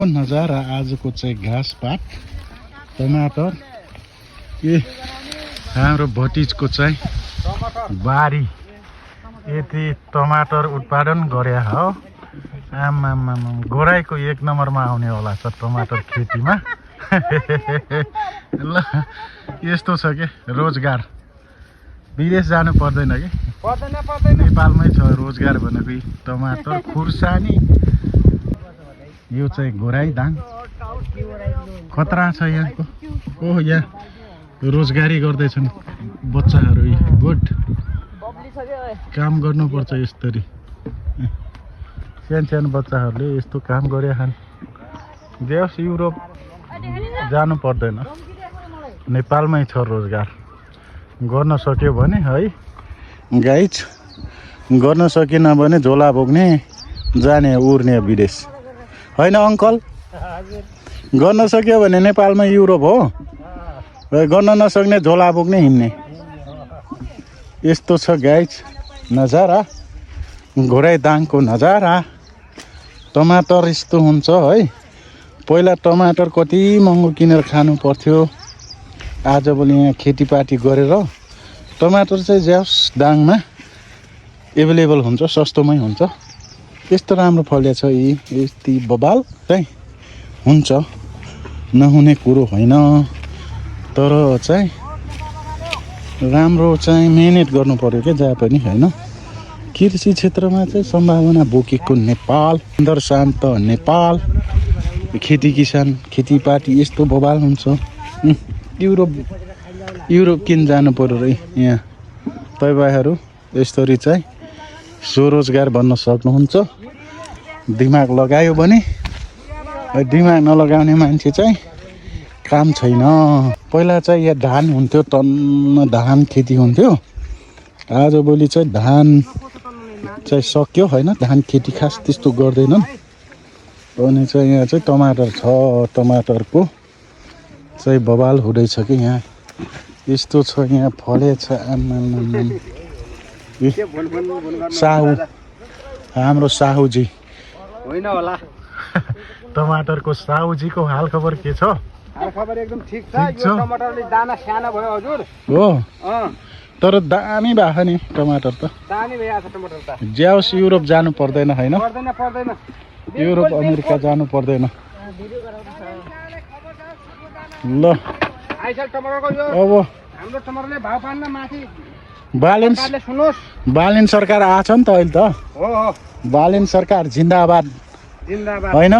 नजारा आजको चाहिँ घाँसपात टमाटर ए हाम्रो भतिजको चाहिँ बारी यति टमाटर उत्पादन गरे हो। आमामा गोराईको एक नम्बरमा आउने होला छ टमाटर खेतीमा। ल यस्तो छ के रोजगार, विदेश जानु पर्दैन कि नेपालमै छ रोजगार भनेको। टमाटर खुर्सानी यो चाहिँ गोराई दाङ खतरा छ यहाँको। ओह यहाँ रोजगारी गर्दैछन् बच्चाहरू। गुड काम गर्नुपर्छ यसरी। सानो बच्चाहरूले यस्तो काम गरे खान्। देश युरोप जानु पर्दैन, नेपालमै छ रोजगार। गर्न सक्यो भने है गाइज, गर्न सकेन भने झोला बोक्ने जाने उर्ने विदेश होइन अङ्कल। गर्न सक्यो भने नेपालमा युरोप हो, गर्न नसक्ने झोला बोक्ने हिँड्ने। यस्तो छ गाइज नजारा, घोराई दाङको नजारा। टमाटर यस्तो हुन्छ है। पहिला टमाटर कति महँगो किनेर खानु पर्थ्यो, आजभोलि यहाँ खेतीपाती गरेर टमाटर चाहिँ ज्यास दाङमा एभाइलेबल हुन्छ, सस्तोमै हुन्छ। यस्तो राम्रो फलेको छ यति बबाल चाहिँ हुन्छ, नहुने कुरो होइन। तर चाहिँ राम्रो चाहिँ मेहनत गर्नु पर्यो क्या जहाँ पनि होइन। कृषि क्षेत्रमा चाहिँ सम्भावना बोकेको नेपाल, सुन्दर शान्त नेपाल। खेती किसान खेतीपाती यस्तो बबाल हुन्छ। युरोप किन जानु पर्यो र यहाँ। तपाईहरु यसरी चाहिँ स्वरोजगार बन्न सक्नुहुन्छ दिमाग लगायो भने। दिमाग नलगाउने मान्छे चाहिँ काम छैन। पहिला चाहिँ यहाँ धान हुन्थ्यो, टन्न धान खेती हुन्थ्यो। आजभोलि चाहिँ धान चाहिँ सक्यो होइन, धान खेती खास त्यस्तो गर्दैनन्। अनि चाहिँ यहाँ चाहिँ टमाटर छ, टमाटरको चाहिँ बबाल हुँदैछ कि यहाँ। यस्तो छ यहाँ फलेछ। साहु, हाम्रो साहुजी होइन होला। टमाटरको साहुजीको हाल खबर के छ? हाल खबर एकदम ठीक छ। यो टमाटरले दाना सानो भयो हजुर। हो तर दामी भएको नि टमाटर त। दामी भइरहेको छ टमाटर त। ज्याउस युरोप जानु पर्दैन होइन? पर्दैन। युरोप अमेरिका जानु पर्दैन। ल आइसल टमाटरको यो अब हाम्रो टमाटरले भाव पान्न माथि बालिन सरकार आछ नि त अहिले त। हो बालिन सरकार जिन्दाबाद जिन्दाबाद होइन।